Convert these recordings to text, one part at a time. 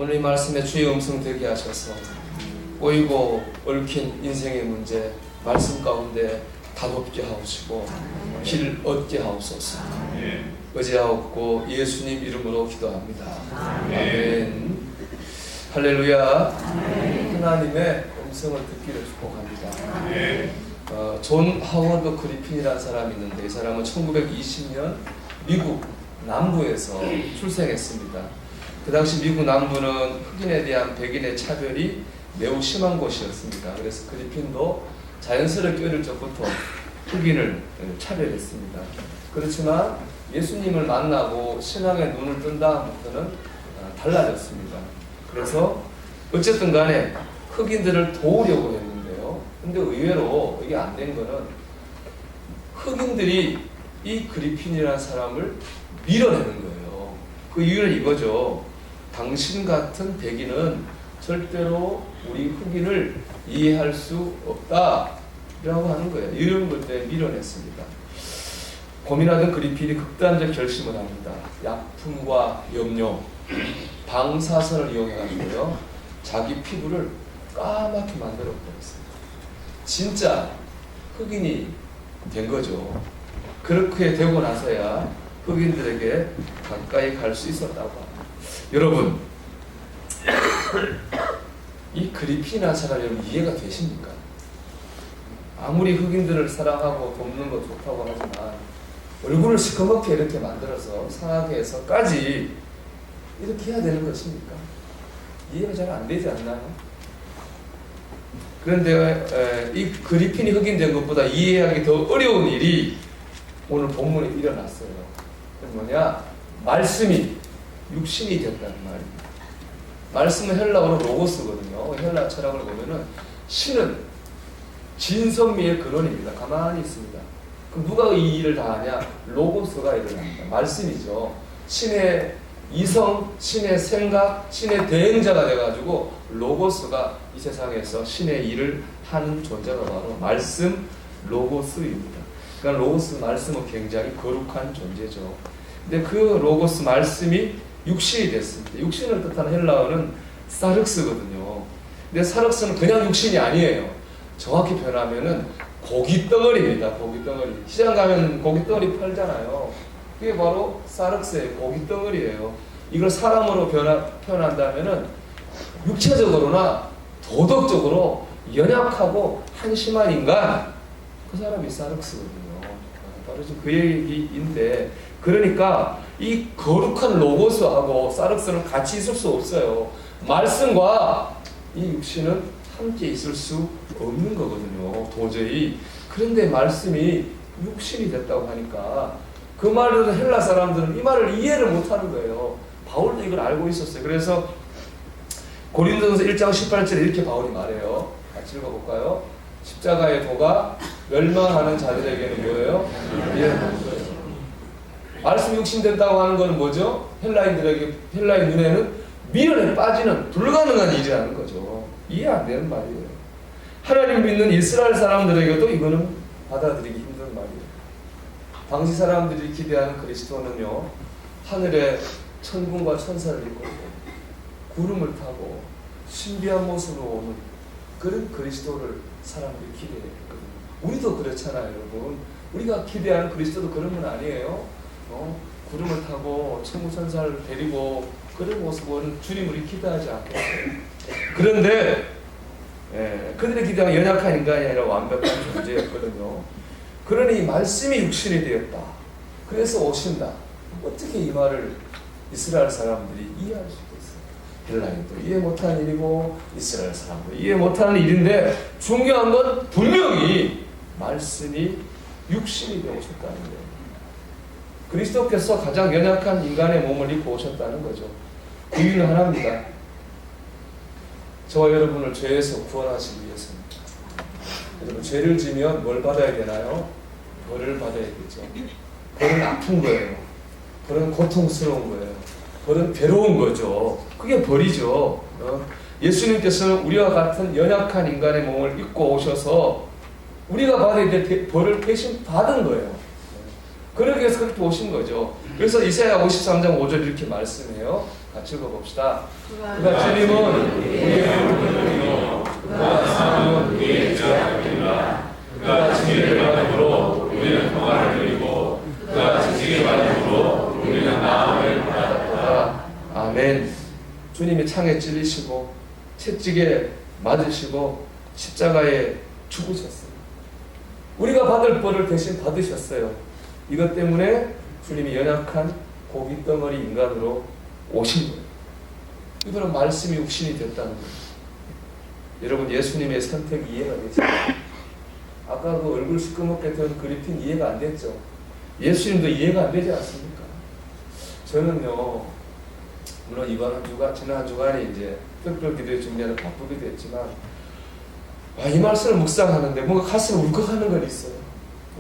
오늘 이 말씀에 주의 음성 되게 하셔서 꼬이고 얽힌 인생의 문제 말씀 가운데 다독게 하옵시고 길 얻게 하옵소서. 의지하옵고 예수님 이름으로 기도합니다. 아멘. 할렐루야. 하나님의 음성을 듣기를 축복합니다. 존 하워드 그리핀이라는 사람이 있는데 이 사람은 1920년 미국 남부에서 출생했습니다. 그 당시 미국 남부는 흑인에 대한 백인의 차별이 매우 심한 곳이었습니다. 그래서 그리핀도 자연스럽게 어릴 적부터 흑인을 차별했습니다. 그렇지만 예수님을 만나고 신앙의 눈을 뜬 다음부터는 달라졌습니다. 그래서 어쨌든 간에 흑인들을 도우려고 했는데요. 근데 의외로 이게 안 된 거는 흑인들이 이 그리핀이라는 사람을 밀어내는 거예요. 그 이유는 이거죠. 당신 같은 백인은 절대로 우리 흑인을 이해할 수 없다 라고 하는 거예요. 이런 것 때문에 밀어냈습니다. 고민하던 그리핀이 극단적 결심을 합니다. 약품과 염료, 방사선을 이용해가지고요, 자기 피부를 까맣게 만들어 버렸습니다. 진짜 흑인이 된 거죠. 그렇게 되고 나서야 흑인들에게 가까이 갈 수 있었다고 합니다. 여러분, 이 그리핀이라는 사람 여러분 이해가 되십니까? 아무리 흑인들을 사랑하고 돕는 거 좋다고 하지만 얼굴을 시커멓게 이렇게 만들어서 상하게 해서까지 이렇게 해야 되는 것입니까? 이해가 잘 안 되지 않나요? 그런데 이 그리핀이 흑인 된 것보다 이해하기 더 어려운 일이 오늘 본문에 일어났어요. 그게 뭐냐? 말씀이 육신이 됐다는 말입니다. 말씀은 헬라어로 로고스거든요. 헬라 철학을 보면은 신은 진선미의 근원입니다. 가만히 있습니다. 그럼 누가 이 일을 다 하냐? 로고스가 일을 합니다. 말씀이죠. 신의 이성, 신의 생각, 신의 대행자가 돼가지고 로고스가 이 세상에서 신의 일을 하는 존재가 바로 말씀 로고스입니다. 그러니까 로고스 말씀은 굉장히 거룩한 존재죠. 근데 그 로고스 말씀이 육신이 됐습니다. 육신을 뜻하는 헬라어는 사륵스거든요. 근데 사륵스는 그냥 육신이 아니에요. 정확히 표현하면은 고기 덩어리입니다. 고기 덩어리. 시장 가면 고기 덩어리 팔잖아요. 그게 바로 사륵스의 고기 덩어리예요. 이걸 사람으로 표현한다면은 육체적으로나 도덕적으로 연약하고 한심한 인간, 그 사람이 사륵스거든요. 바로 지금 그 얘기인데, 그러니까 이 거룩한 로고스하고 사륵스는 같이 있을 수 없어요. 말씀과 이 육신은 함께 있을 수 없는 거거든요. 도저히. 그런데 말씀이 육신이 됐다고 하니까 그 말을 헬라 사람들은 이 말을 이해를 못하는 거예요. 바울도 이걸 알고 있었어요. 그래서 고린도전서 1장 18절에 이렇게 바울이 말해요. 같이 읽어볼까요? 십자가의 도가 멸망하는 자들에게는 뭐예요? 이해하는 거예요. 말씀 육신된다고 하는 건 뭐죠? 헬라인 눈에는 미련에 빠지는 불가능한 일이라는 거죠. 이해 안 되는 말이에요. 하나님 믿는 이스라엘 사람들에게도 이거는 받아들이기 힘든 말이에요. 당시 사람들이 기대하는 그리스도는요, 하늘에 천군과 천사를 이끌고 구름을 타고 신비한 모습으로 오는 그런 그리스도를 사람들이 기대했거든요. 우리도 그렇잖아요, 여러분. 우리가 기대하는 그리스도도 그런 건 아니에요. 구름을 타고 천군천사를 데리고 그런 모습은 주님 우리 기대하지 않겠어요. 그런데 그들의 기대가 연약한 인간이 아니라 완벽한 존재였거든요. 그러니 말씀이 육신이 되었다. 그래서 오신다. 어떻게 이 말을 이스라엘 사람들이 이해할 수 있겠어요? 헬라인도 이해 못하는 일이고 이스라엘 사람도 이해 못하는 일인데, 중요한 건 분명히 말씀이 육신이 되어 오셨다는 거예요. 그리스도께서 가장 연약한 인간의 몸을 입고 오셨다는 거죠. 그 이유는 하나입니다. 저와 여러분을 죄에서 구원하시기 위해서입니다. 여러분, 죄를 지면 뭘 받아야 되나요? 벌을 받아야겠죠. 벌은 아픈 거예요. 벌은 고통스러운 거예요. 벌은 괴로운 거죠. 그게 벌이죠. 예수님께서는 우리와 같은 연약한 인간의 몸을 입고 오셔서 우리가 받아야 될 벌을 대신 받은 거예요. 그러기 위해서 그렇게 오신 거죠. 그래서 이사야 53장 5절 이렇게 말씀해요. 같이 읽어봅시다. 그가 주님은 우리의 물품이요 그가 사함은 우리의 죄악이니라. 그가 징계를 받음으로 우리는 평안을 누리고 그가 징계를 받음으로 우리는 나음을 받았다. 아멘. 주님이 창에 찔리시고 채찍에 맞으시고 십자가에 죽으셨어요. 우리가 받을 벌을 대신 받으셨어요. 이것 때문에 주님이 연약한 고깃덩어리 인간으로 오신 거예요. 이거는 말씀이 육신이 됐다는 거예요. 여러분, 예수님의 선택이 이해가 되죠? 아까 그 얼굴 시꺼멓게 된 그리핀 이해가 안 됐죠? 예수님도 이해가 안 되지 않습니까? 저는요, 물론 이번 한 주간, 지난 한 주간에 이제 특별 기도회 준비하는 바쁘기도 했지만, 이 말씀을 묵상하는데 뭔가 가슴에 울컥하는 건 있어요.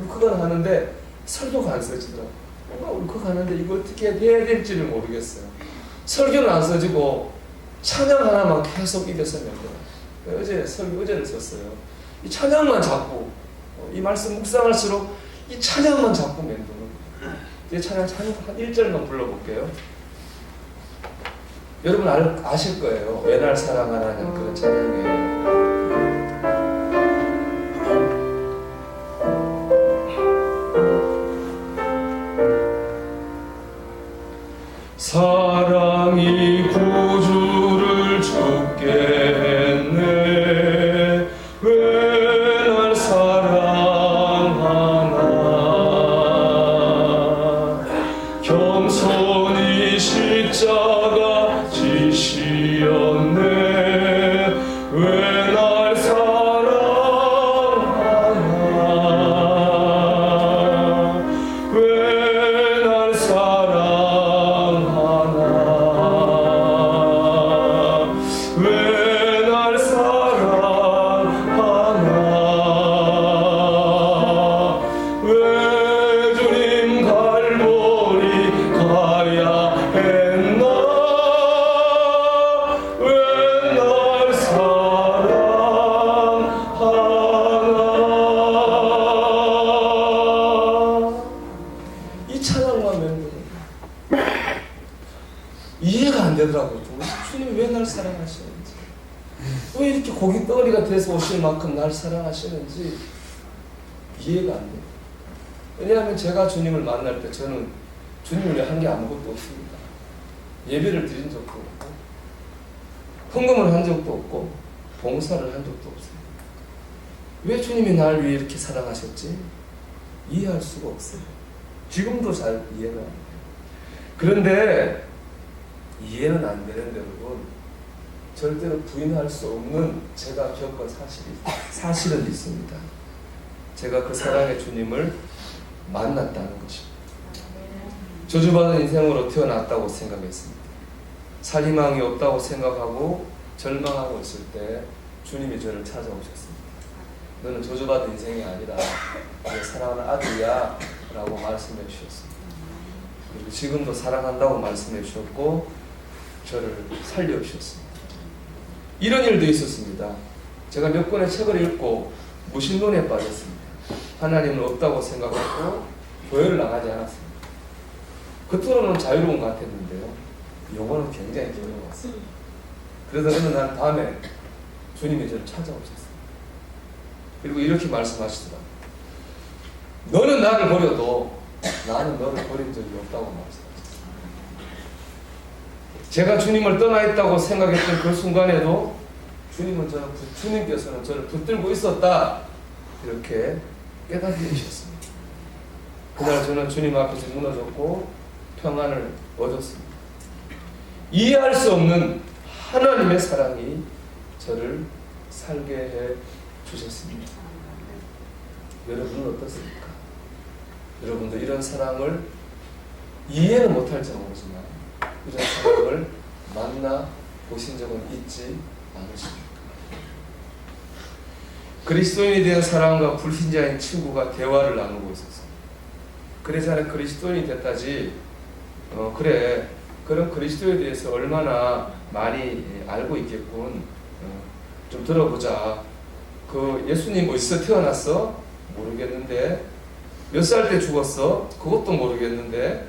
울컥은 하는데 설교가 안 써지더라고요. 뭔가 울컥하는데 이거 어떻게 해야 될지를 모르겠어요. 설교는 안 써지고 찬양 하나만 계속 입에서면 어제 어제를 썼어요. 이 찬양만 자꾸 이 말씀 묵상할수록 이 찬양만 자꾸 맴도는 거예요. 이제 찬양 한 1절만 불러볼게요. 여러분 아실 거예요. 왜 날 사랑하라는 그런 찬양이에요. 사랑이 구주를 죽게 했네. 왜 날 사랑하나. 겸손히 십자가 지시었네. 왜 날 사랑하나. 왜 날 사랑하나. 왜 날 사랑하나. 왜 주님 갈보리 가야 했나. 왜 날 사랑하나. 이 찬양만 맹세해. 이해가 안 되더라고요. 주님이 왜 날 사랑하시는지, 왜 이렇게 고깃덩어리가 돼서 오실 만큼 날 사랑하시는지 이해가 안 돼요. 왜냐하면 제가 주님을 만날 때 저는 주님을 위해 한 게 아무것도 없습니다. 예배를 드린 적도 없고 헌금을 한 적도 없고 봉사를 한 적도 없어요. 왜 주님이 날 위해 이렇게 사랑하셨지? 이해할 수가 없어요. 지금도 잘 이해가 안 돼요. 그런데 이해는 안 되는데 여러분, 절대로 부인할 수 없는 제가 겪은 사실은 있습니다. 제가 그 사랑의 주님을 만났다는 것입니다. 저주받은 인생으로 태어났다고 생각했습니다. 살희망이 없다고 생각하고 절망하고 있을 때 주님이 저를 찾아오셨습니다. 너는 저주받은 인생이 아니라 내 사랑하는 아들이야 라고 말씀해 주셨습니다. 그리고 지금도 사랑한다고 말씀해 주셨고 저를 살려주셨습니다. 이런 일도 있었습니다. 제가 몇 권의 책을 읽고 무신론에 빠졌습니다. 하나님은 없다고 생각하고 교회를 나가지 않았습니다. 겉으로는 자유로운 것 같았는데요, 영혼은 굉장히 두려웠습니다. 그래서 어느 날 밤에 주님이 저를 찾아오셨어요. 그리고 이렇게 말씀하시더라고요. 너는 나를 버려도 나는 너를 버린 적이 없다고 말씀하셨어요. 제가 주님을 떠나 있다고 생각했던 그 순간에도 주님께서는 저를 붙들고 있었다, 이렇게 깨닫게 해주셨습니다. 그날 저는 주님 앞에서 무너졌고 평안을 얻었습니다. 이해할 수 없는 하나님의 사랑이 저를 살게 해 주셨습니다. 여러분은 어떻습니까? 여러분도 이런 사랑을 이해는 못할지 모르지만 이런 사랑을 만나 보신 적은 있지 않으십니까? 그리스도인에 대한 사랑과 불신자인 친구가 대화를 나누고 있었어요. 그래서 나는 그리스도인이 됐다지, 그래, 그런 그리스도에 대해서 얼마나 많이 알고 있겠군, 좀 들어보자. 그 예수님 어디서 태어났어? 모르겠는데 몇 살 때 죽었어? 그것도 모르겠는데.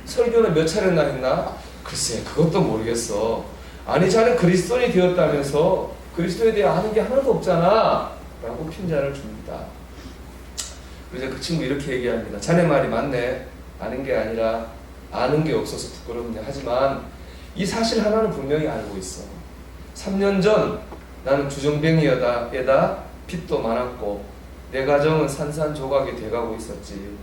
설교는 몇 차례나 했나? 글쎄, 그것도 모르겠어. 아니, 자네 그리스도인이 되었다면서 그리스도에 대해 아는 게 하나도 없잖아 라고 핀잔을 줍니다. 그래서 그 친구 이렇게 얘기합니다. 자네 말이 맞네. 아는 게 아니라 아는 게 없어서 부끄럽네. 하지만 이 사실 하나는 분명히 알고 있어. 3년 전 나는 주정뱅이에다 빚도 많았고 내 가정은 산산조각이 돼가고 있었지.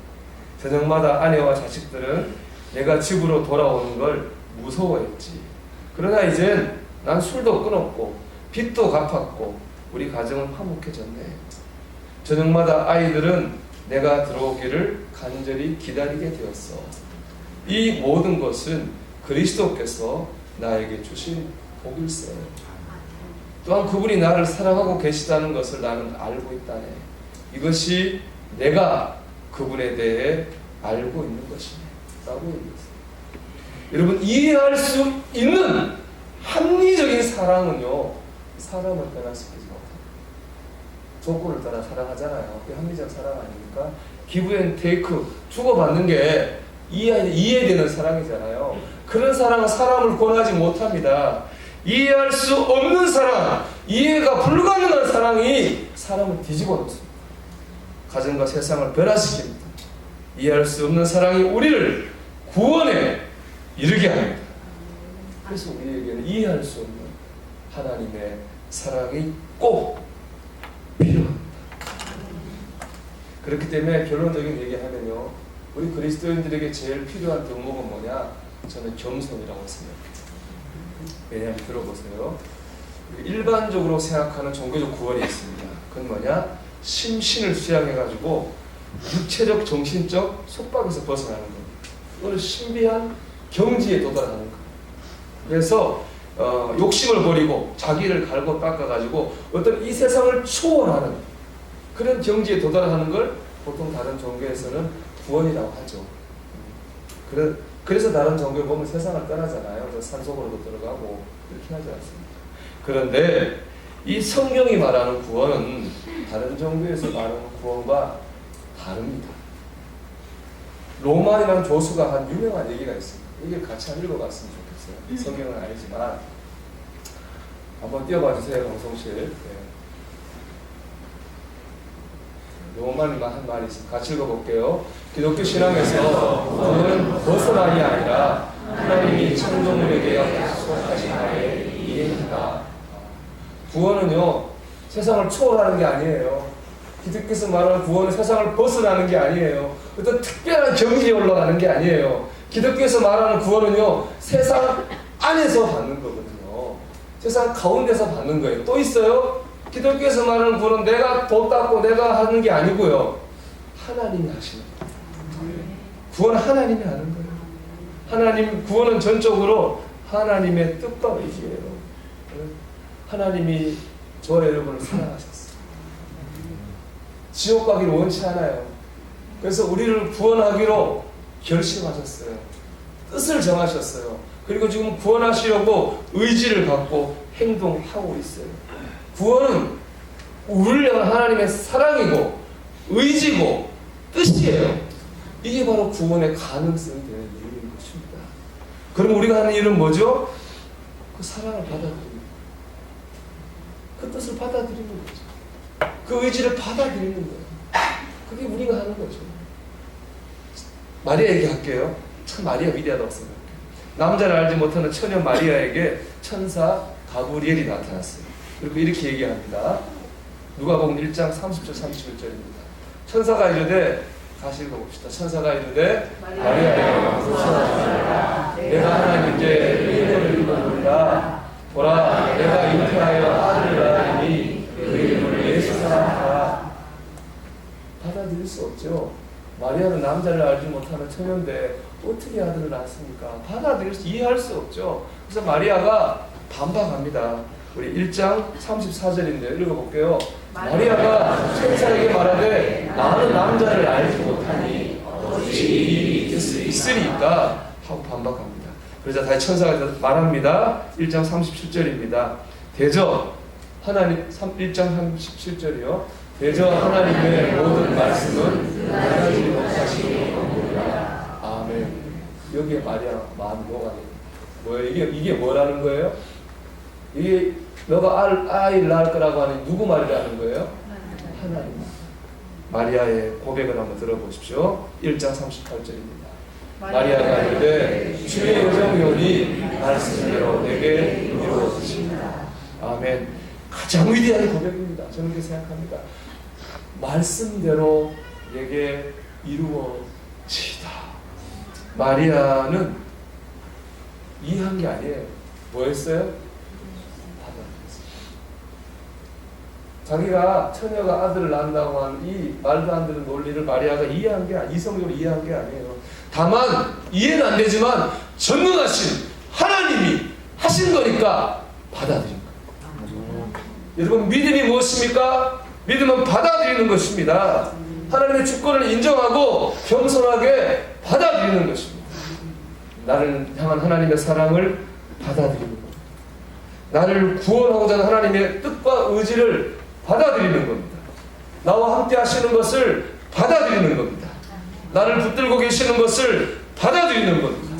저녁마다 아내와 자식들은 내가 집으로 돌아오는 걸 무서워했지. 그러나 이젠 난 술도 끊었고 빚도 갚았고 우리 가정은 화목해졌네. 저녁마다 아이들은 내가 들어오기를 간절히 기다리게 되었어. 이 모든 것은 그리스도께서 나에게 주신 복일세. 또한 그분이 나를 사랑하고 계시다는 것을 나는 알고 있다네. 이것이 내가 그분에 대해 알고 있는 것이네 라고 얘기했어요. 여러분, 이해할 수 있는 합리적인 사랑은요, 사람을 변화시키지 못합니다. 조건을 따라 사랑하잖아요. 그게 합리적 사랑 아닙니까? 기브 앤 테이크, 주고받는 게 이해되는 사랑이잖아요. 그런 사랑은 사람을 권하지 못합니다. 이해할 수 없는 사랑, 이해가 불가능한 사랑이 사람을 뒤집어 놓습니다. 가정과 세상을 변화시킵니다. 이해할 수 없는 사랑이 우리를 구원에 이르게 합니다. 그래서 우리에게는 이해할 수 없는 하나님의 사랑이 꼭 필요합니다. 그렇기 때문에 결론적인 얘기하면요, 우리 그리스도인들에게 제일 필요한 덕목은 뭐냐? 저는 겸손이라고 생각해요. 왜냐하면 들어보세요. 일반적으로 생각하는 종교적 구원이 있습니다. 그건 뭐냐? 심신을 수양해가지고 육체적, 정신적 속박에서 벗어나는 겁니다. 그걸 신비한 경지에 도달하는 겁니다. 그래서 욕심을 버리고 자기를 갈고 닦아가지고 어떤 이 세상을 초월하는 그런 경지에 도달하는 걸 보통 다른 종교에서는 구원이라고 하죠. 그래서 다른 종교에 보면 세상을 떠나잖아요. 산속으로도 들어가고 그렇게 하지 않습니다. 그런데 이 성경이 말하는 구원은 다른 종교에서 말하는 구원과 다릅니다. 로만이라는 교수가 한 유명한 얘기가 있습니다. 이게 같이 한번 읽어봤으면 좋겠어요. 성경은 아니지만 한번 띄워봐 주세요, 방송실. 네. 로만이만 한 말이 있습니다. 같이 읽어볼게요. 기독교 신앙에서 구원은 벗어남이 아니라 하나님이 창조물에게 약속하신 바에 이행이다. 구원은요, 세상을 초월하는 게 아니에요. 기독교에서 말하는 구원은 세상을 벗어나는 게 아니에요. 어떤 특별한 경지에 올라가는 게 아니에요. 기독교에서 말하는 구원은요, 세상 안에서 받는 거거든요. 세상 가운데서 받는 거예요. 또 있어요? 기독교에서 말하는 구원은 내가 돈 닦고 내가 하는 게 아니고요. 하나님이 하시는 거예요. 구원은 하나님이 하는 거예요. 구원은 전적으로 하나님의 뜻과 의지예요. 하나님이 저와 여러분을 사랑하셨어요. 지옥 가기를 원치 않아요. 그래서 우리를 구원하기로 결심하셨어요. 뜻을 정하셨어요. 그리고 지금 구원하시려고 의지를 갖고 행동하고 있어요. 구원은 우리를 향한 하나님의 사랑이고 의지고 뜻이에요. 이게 바로 구원의 가능성이 되는 이유인 것입니다. 그럼 우리가 하는 일은 뭐죠? 그 사랑을 받아들이는 거예요. 그 뜻을 받아들이는 거죠. 그 의지를 받아들이는 거예요. 그게 우리가 하는 거죠. 마리아 얘기할게요. 참 마리아 위대하다고 생각해요. 남자를 알지 못하는 처녀 마리아에게 천사 가브리엘이 나타났어요. 그리고 이렇게 얘기합니다. 누가복음 1장 30절 31절입니다. 천사가 이르되, 다시 읽어봅시다. 천사가 이르되 마리아여 조심하라. 내가 하나님께 은혜를 입었노라. 보라, 내가 잉태하여 아들을 낳으니 그 이름을 예수라 하라. 받아들일 수 없죠. 마리아는 남자를 알지 못하는 처녀인데 어떻게 아들을 낳습니까? 이해할 수 없죠. 그래서 마리아가 반박합니다. 우리 1장 34절인데 읽어볼게요. 마리아가 천사에게 말하되 나는 남자를 알지 못하니 어찌 이 일이 있으리까 하고 반박합니다. 그러자 다시 천사가 말합니다. 1장 37절입니다. 대저 하나님 1장 37절이요. 대저 하나님의 모든 말씀은 하나지 못하시니라. 아멘. 여기에 마리아 마음이 뭐예요? 이게 뭐라는 거예요? 이게 너가 아이를 낳을 거라고 하니 누구 말이라는 거예요? 하나님. 마리아의 고백을 한번 들어보십시오. 1장 38절입니다. 마리아가 이르되 주의 의정이오니 말씀대로 내게 이루어지시리라. 아멘. 가장 위대한 고백입니다. 저는 그렇게 생각합니다. 말씀대로 내게 이루어지다. 마리아는 이해한 게 아니에요. 뭐 했어요? 받아들였어요. 자기가 처녀가 아들을 낳는다고 하는 이 말도 안 되는 논리를 마리아가 이해한 게 이성적으로 이해한 게 아니에요. 다만 이해는 안 되지만 전능하신 하나님이 하신 거니까 받아들인 거예요. 여러분, 믿음이 무엇입니까? 믿음은 받아들이는 것입니다. 하나님의 주권을 인정하고 겸손하게 받아들이는 것입니다. 나를 향한 하나님의 사랑을 받아들이는 겁니다. 나를 구원하고자 하는 하나님의 뜻과 의지를 받아들이는 겁니다. 나와 함께 하시는 것을 받아들이는 겁니다. 나를 붙들고 계시는 것을 받아들이는 겁니다.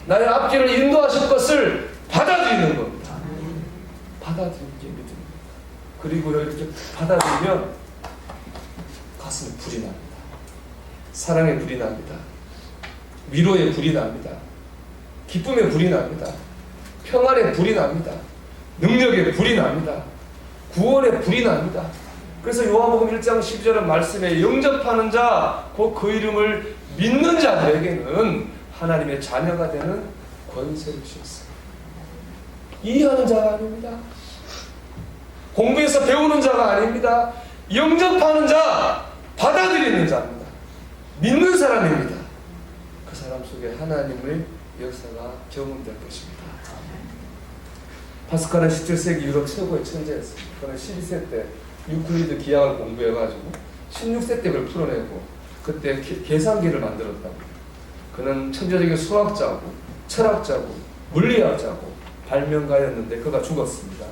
나의 앞길을 인도하실 것을 받아들이는 겁니다. 받아들이는 게 믿음입니다. 그리고 이렇게 받아들이면 가슴에 불이 납니다. 사랑의 불이 납니다. 위로의 불이 납니다. 기쁨의 불이 납니다. 평안의 불이 납니다. 능력의 불이 납니다. 구원의 불이 납니다. 그래서 요한복음 1장 12절의 말씀에 영접하는 자, 곧 그 이름을 믿는 자들에게는 하나님의 자녀가 되는 권세를 주셨어요. 이해하는 자가 아닙니다. 공부해서 배우는 자가 아닙니다. 영접하는 자, 받아들이는 자입니다. 믿는 사람입니다. 그 사람 속에 하나님의 역사가 경험될 것입니다. 파스칼은 17세기 유럽 최고의 천재였습니다. 그는 12세 때 유클리드 기하학을 공부해가지고 16세 때 그걸 풀어내고 그때 계산기를 만들었다고. 그는 천재적인 수학자고 철학자고 물리학자고 발명가였는데 그가 죽었습니다.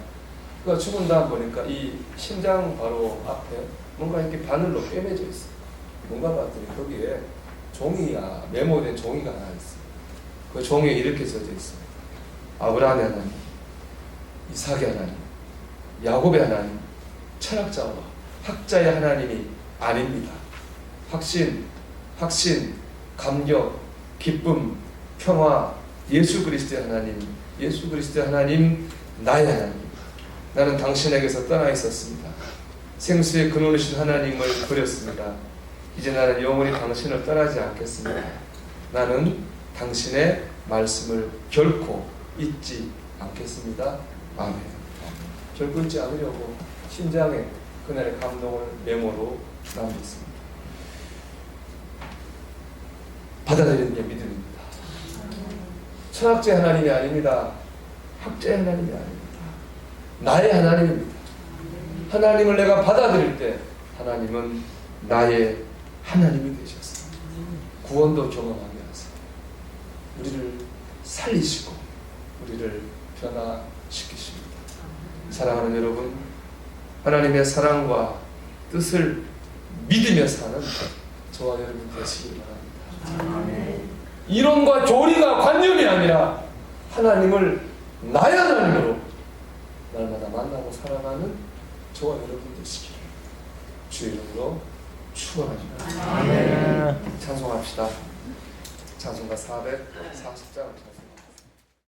그가 죽은 다음 보니까 이 심장 바로 앞에 뭔가 이렇게 바늘로 꿰매져 있어요. 뭔가 봤더니 거기에 종이가 메모된 종이가 하나 있어요. 그 종이에 이렇게 써져 있어요. 아브라함의 하나님, 이삭의 하나님, 야곱의 하나님, 철학자와 학자의 하나님이 아닙니다. 확신, 감격, 기쁨, 평화, 예수 그리스도의 하나님, 예수 그리스도의 하나님, 나의 하나님. 나는 당신에게서 떠나 있었습니다. 생수의 근원이신 하나님을 버렸습니다. 이제 나는 영원히 당신을 떠나지 않겠습니다. 나는 당신의 말씀을 결코 잊지 않겠습니다. 아멘. 결코 잊지 않으려고 심장에 그날의 감동을 메모로 남겼습니다. 받아들이는 게 믿음입니다. 철학자의 하나님이 아닙니다. 학자의 하나님이 아닙니다. 나의 하나님입니다. 하나님을 내가 받아들일 때 하나님은 나의 하나님이 되셨습니다. 구원도 경험하게 하세요. 우리를 살리시고 우리를 변화시키십니다. 사랑하는 여러분, 하나님의 사랑과 뜻을 믿으며 사는 저와 여러분 되시길 바랍니다. 이론과 교리가 관념이 아니라 하나님을 나의 하나님으로 날마다 만나고 살아가는 저와 여러분 되시기를 주의 이름으로 축원합니다. 찬송합시다. 찬송가 440장